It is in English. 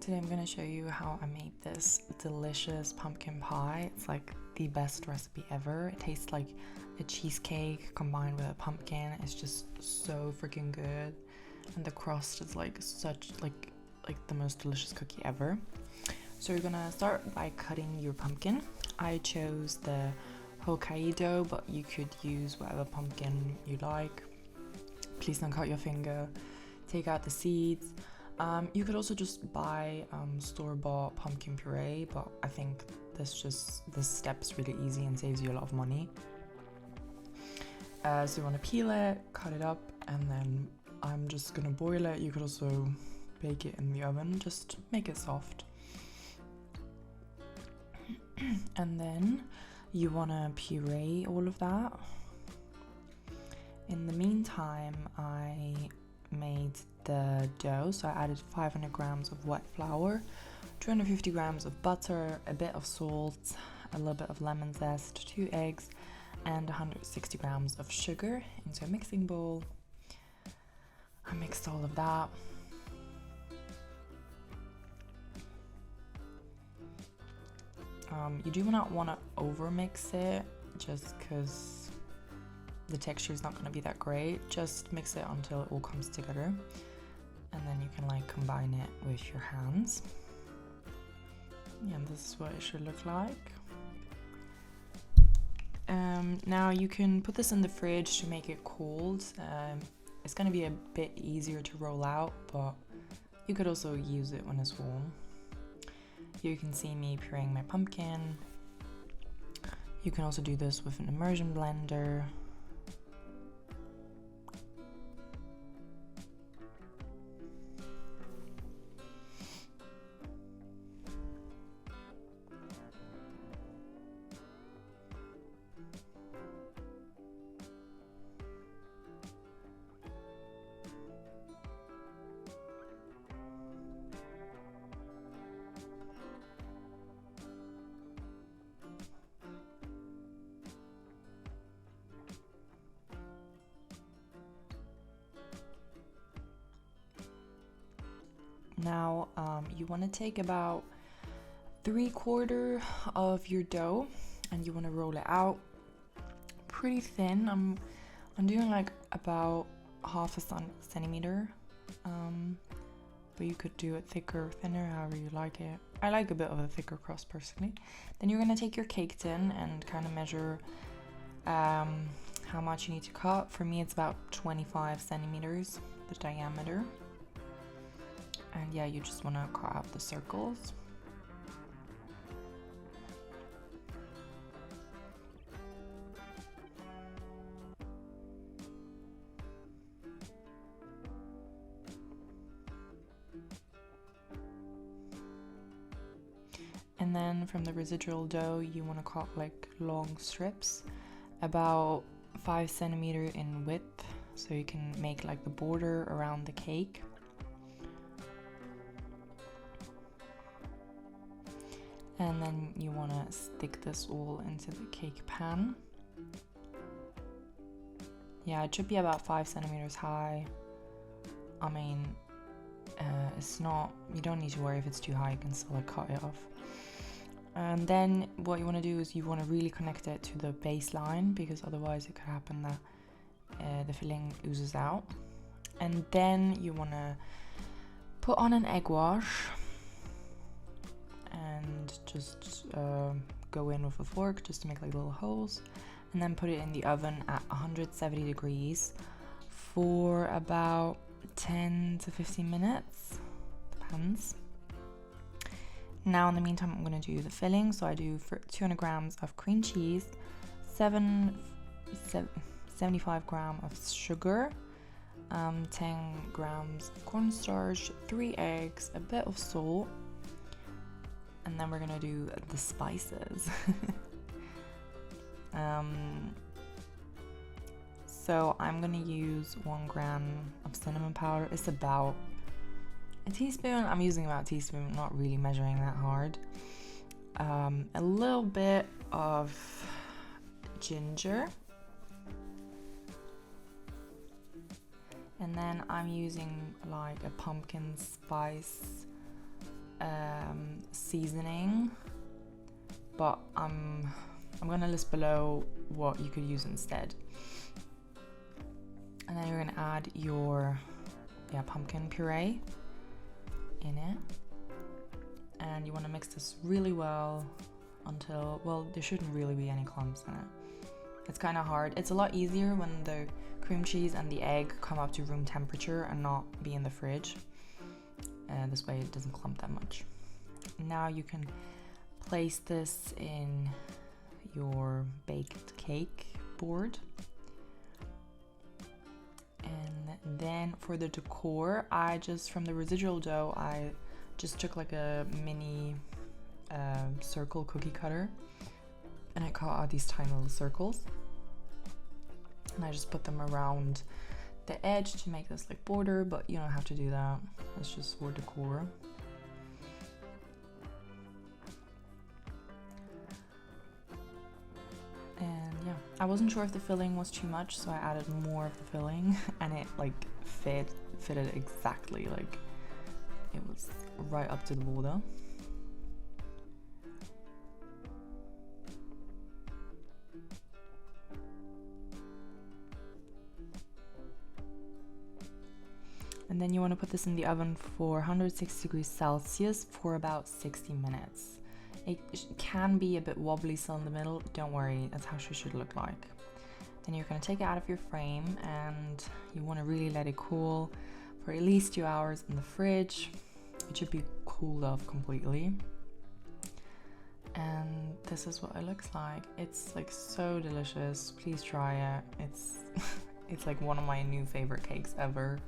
Today I'm gonna show you how I made this delicious pumpkin pie. It's like the best recipe ever. It tastes like a cheesecake combined with a pumpkin. It's just so freaking good, and the crust is like such like the most delicious cookie ever. So you're gonna start by cutting your pumpkin. I chose the Hokkaido, but you could use whatever pumpkin you like. Please don't cut your finger. Take out the seeds. You could also just buy store-bought pumpkin puree, but I think this step's really easy and saves you a lot of money. So you want to peel it, cut it up, and then I'm just gonna boil it. You could also bake it in the oven, just make it soft. And then you want to puree all of that. In the meantime, I made the dough, so I added 500 grams of wet flour, 250 grams of butter, a bit of salt, a little bit of lemon zest, 2 eggs, and 160 grams of sugar into a mixing bowl. I mixed all of that. You do not want to over mix it, just because the texture is not going to be that great. Just mix it until it all comes together, and then you can like combine it with your hands. Yeah, and this is what it should look like. Now you can put this in the fridge to make it cold. It's going to be a bit easier to roll out, but you could also use it when it's warm. Here you can see me pureeing my pumpkin. You can also do this with an immersion blender. Now you want to take about 3/4 of your dough and you want to roll it out pretty thin. I'm doing like about half a centimeter, but you could do it thicker or thinner, however you like it. I like a bit of a thicker crust personally. Then you're going to take your cake tin and kind of measure how much you need to cut. For me it's about 25 centimeters, the diameter. And yeah, you just want to cut out the circles. And then from the residual dough, you want to cut like long strips, about 5 centimeters in width, so you can make like the border around the cake. And then you want to stick this all into the cake pan. Yeah, it should be about 5 centimeters high. I mean, it's not, you don't need to worry if it's too high, you can still like cut it off. And then what you want to do is you want to really connect it to the baseline, because otherwise it could happen that the filling oozes out. And then you want to put on an egg wash and just go in with a fork just to make like little holes, and then put it in the oven at 170 degrees for about 10 to 15 minutes, depends. Now in the meantime I'm going to do the filling. So I do for 200 grams of cream cheese, 75 grams of sugar, 10 grams of cornstarch, 3 eggs, a bit of salt. And then we're gonna do the spices. So I'm gonna use 1 gram of cinnamon powder. It's about a teaspoon. I'm using about a teaspoon, not really measuring that hard. A little bit of ginger. And then I'm using like a pumpkin spice seasoning, but I'm gonna list below what you could use instead. And then you're gonna add your pumpkin puree in it, and you want to mix this really well until, well, there shouldn't really be any clumps in it. It's kind of hard. It's a lot easier when the cream cheese and the egg come up to room temperature and not be in the fridge. This way it doesn't clump that much. Now you can place this in your baked cake board. And then for the decor, from the residual dough, I just took like a mini circle cookie cutter, and I cut out these tiny little circles, and I just put them around the edge to make this like border, but you don't have to do that. It's just for decor. And yeah, I wasn't sure if the filling was too much, so I added more of the filling, and it like fitted exactly, like it was right up to the border. And then you want to put this in the oven for 160 degrees Celsius for about 60 minutes. It can be a bit wobbly still in the middle, don't worry, that's how she should look like. Then you're going to take it out of your frame, and you want to really let it cool for at least 2 hours in the fridge. It should be cooled off completely. And this is what it looks like. It's like so delicious. Please try it. It's it's like one of my new favorite cakes ever.